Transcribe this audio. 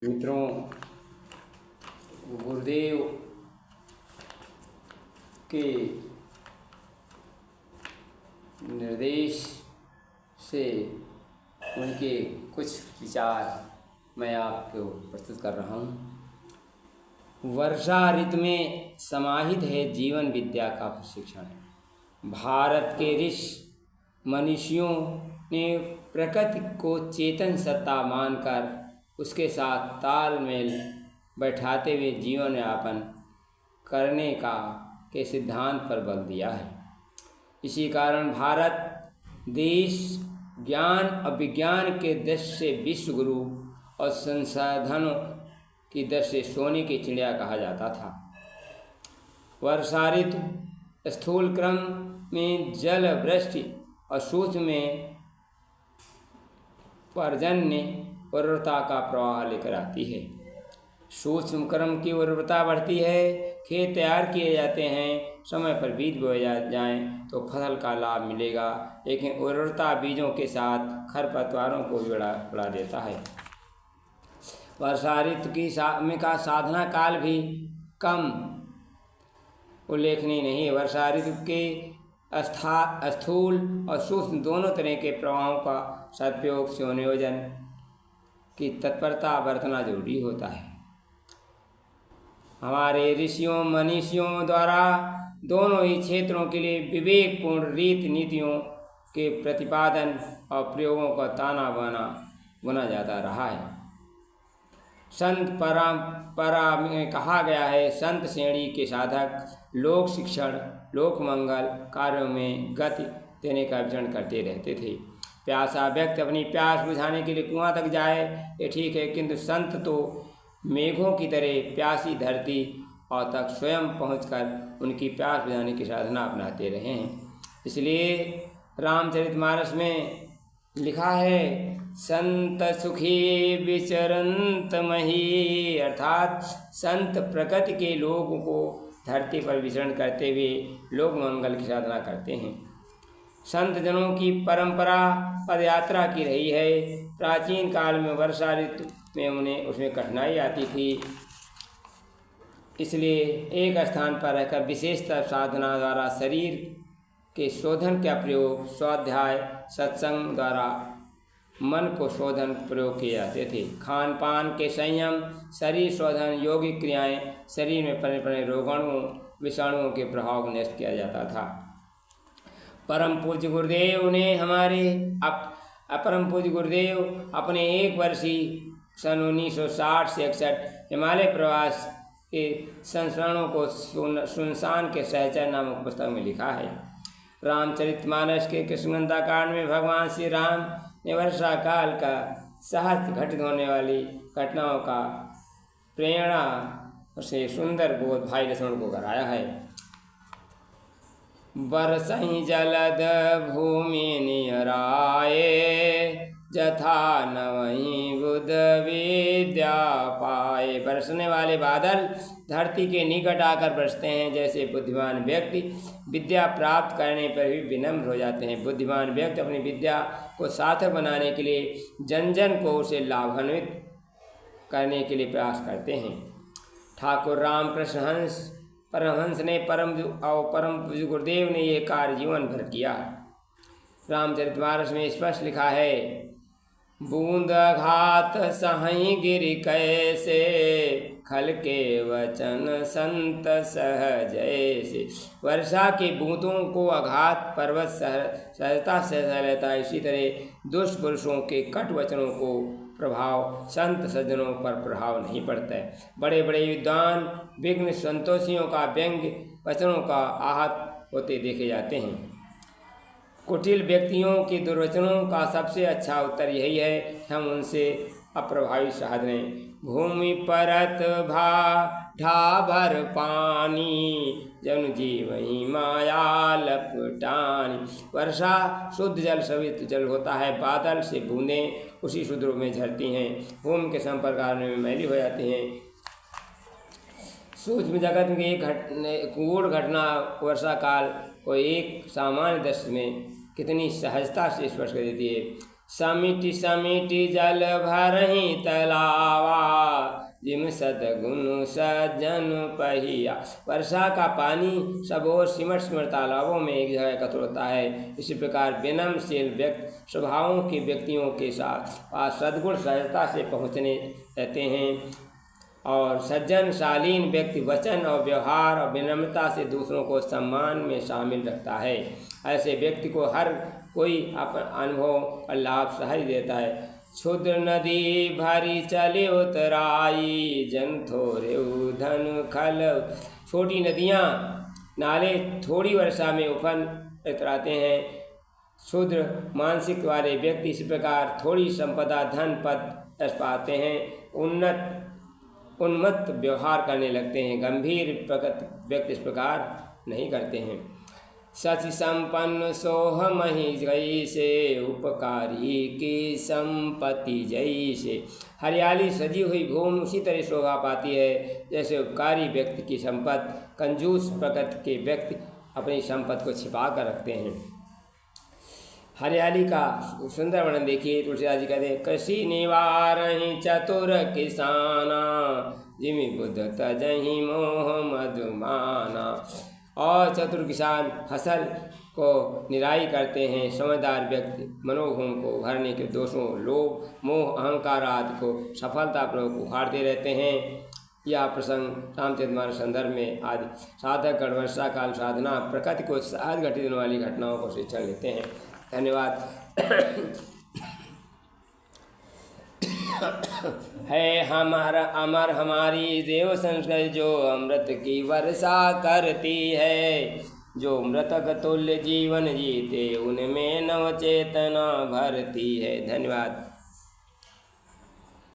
मित्रों, गुरुदेव के निर्देश से उनके कुछ विचार मैं आपको प्रस्तुत कर रहा हूँ। वर्षा ऋतु में समाहित है जीवन विद्या का प्रशिक्षण। भारत के ऋषि मनीषियों ने प्रकृति को चेतन सत्ता मानकर उसके साथ तालमेल बैठाते हुए जीवन यापन करने के सिद्धांत पर बल दिया है। इसी कारण भारत देश ज्ञान और विज्ञान के दृष्टि से विश्व गुरु और संसाधनों की दृष्टि से सोने की चिड़िया कहा जाता था। वर्षा ऋतु स्थूल क्रम में जल वृष्टि और सूक्ष्म में पर्जन्य उर्वरता का प्रवाह लेकर आती है। सूक्ष्म क्रम की उर्वरता बढ़ती है, खेत तैयार किए जाते हैं, समय पर बीज बोए जाएं तो फसल का लाभ मिलेगा। लेकिन उर्वरता बीजों के साथ खरपतवारों को भी बढ़ा देता है। वर्षा ऋतु का साधना काल भी कम उल्लेखनीय नहीं है। वर्षा ऋतु के स्थूल और सूक्ष्म दोनों तरह के प्रभावों का सदुपयोग संयोजन की तत्परता बरतना जरूरी होता है। हमारे ऋषियों मनीषियों द्वारा दोनों ही क्षेत्रों के लिए विवेकपूर्ण रीति नीतियों के प्रतिपादन और प्रयोगों का ताना बाना बुना जाता रहा है। संत परंपरा में कहा गया है, संत श्रेणी के साधक लोक शिक्षण लोक मंगल कार्यों में गति देने का विचरण करते रहते थे। प्यासा व्यक्ति अपनी प्यास बुझाने के लिए कुआं तक जाए ये ठीक है, किंतु संत तो मेघों की तरह प्यासी धरती और तक स्वयं पहुंचकर उनकी प्यास बुझाने की साधना अपनाते रहे हैं। इसलिए रामचरितमानस में लिखा है, संत सुखी विचरंत मही, अर्थात संत प्रकृति के लोगों को धरती पर विचरण करते हुए लोक मंगल की साधना करते हैं। संत जनों की परंपरा पदयात्रा की रही है। प्राचीन काल में वर्षा ऋतु में उन्हें उसमें कठिनाई आती थी, इसलिए एक स्थान पर रहकर विशेषतः साधना द्वारा शरीर के शोधन का प्रयोग, स्वाध्याय सत्संग द्वारा मन को शोधन प्रयोग किए जाते थे। खान पान के संयम, शरीर शोधन, योगिक क्रियाएं शरीर में पनपने रोगाणुओं विषाणुओं के प्रभाव को नष्ट किया जाता था। परम पूज्य गुरुदेव ने अपरम पूज्य गुरुदेव अपने 1 वर्षीय सन 1960 से 61 हिमालय प्रवास के संस्मरणों को सुनसान के सहचर नामक पुस्तक में लिखा है। रामचरितमानस के कृष्णगंधा कांड में भगवान श्री राम ने वर्षा काल का सहज घटित होने वाली घटनाओं का प्रेरणा से सुंदर बोध भाई लक्ष्मण को कराया है। बरसहि जलद भूमि नियराए, जथा नवहि बुध विद्या पाए। बरसने वाले बादल धरती के निकट आकर बरसते हैं, जैसे बुद्धिमान व्यक्ति विद्या प्राप्त करने पर भी विनम्र हो जाते हैं। बुद्धिमान व्यक्ति अपनी विद्या को सार्थक बनाने के लिए जन जन को उसे लाभान्वित करने के लिए प्रयास करते हैं। ठाकुर रामकृष्ण परमहंस ने परम पूज्य गुरुदेव ने यह कार्य जीवन भर किया। रामचरितमानस में स्पष्ट लिखा है, बूंद घात सही गिर कैसे, खल के वचन संत सहजैसे। वर्षा के बूंदों को आघात पर्वत सहजता से सह लेता है, इसी तरह दुष्ट पुरुषों के कट वचनों को प्रभाव संत सज्जनों पर प्रभाव नहीं पड़ता है। बड़े बड़े विद्वान विघ्न संतोषियों का व्यंग्य वचनों का आहत होते देखे जाते हैं। कुटिल व्यक्तियों के दुर्वचनों का सबसे अच्छा उत्तर यही है कि हम उनसे अप्रभावी साध लें। भूमि परत ढा भर पानी, जन जीवही माया लपटानी। वर्षा शुद्ध जल सवित्र जल होता है। बादल से बूंदें उसी शुद्ध रूप में झरती हैं, भूमि के संपर्क आने में मैली हो जाती हैं। सूक्ष्म जगत में एक गूढ़ घटना वर्षा काल को एक सामान्य दृश्य में कितनी सहजता से स्पर्श कर देती है। समिति समिति जल भरहि तलावा, जिम सद्गुण सज्जन पहिया। वर्षा का पानी सब ओर सिमट सिमट तालाबों में एक जगह एकत्र होता है। इसी प्रकार विनम्रशील व्यक्ति स्वभावों के व्यक्तियों के साथ आज सद्गुण सहजता से पहुँचने रहते हैं, और सज्जन शालीन व्यक्ति वचन और व्यवहार और विनम्रता से दूसरों को सम्मान में शामिल रखता है। ऐसे व्यक्ति को हर कोई अपना अनुभव और लाभ सहज देता है। क्षुद्र नदी भरी चले उतराई, जन थोरे धन खल। छोटी नदियाँ नाले थोड़ी वर्षा में उफन उतराते हैं। क्षुद्र मानसिक वाले व्यक्ति इस प्रकार थोड़ी संपदा धन पद यश पाते हैं, उन्मत्त व्यवहार करने लगते हैं। गंभीर प्रकृति व्यक्ति इस प्रकार नहीं करते हैं। सच संपन्न सोह मही जैसे, उपकारी की संपत्ति जैसे। हरियाली सजी हुई भूमि उसी तरह शोभा पाती है जैसे उपकारी व्यक्ति की संपत्ति। कंजूस प्रकृति के व्यक्ति अपनी संपत्ति को छिपा कर रखते हैं। हरियाली का सुंदर वर्णन देखिए। तुलसीदास जी कहते हैं, कृषि निवारहि चतुर किसाना, जिमि बुध तजहि मोह मधुमाना। और चतुर किसान फसल को निराई करते हैं। समझदार व्यक्ति मनोभूम को भरने के दोषों लोभ मोह अहंकार आदि को सफलतापूर्वक उखाड़ते रहते हैं। यह प्रसंग रामचरितमानस संदर्भ में आदि साधक गण वर्षा काल साधना प्रकृति को सहज घटित होने वाली घटनाओं को शिक्षण लेते हैं। धन्यवाद। है हमारा अमर हमारी देव संस्कृति, जो अमृत की वर्षा करती है। जो मृतक तुल्य जीवन जीते, उनमें नव चेतना भरती है। धन्यवाद।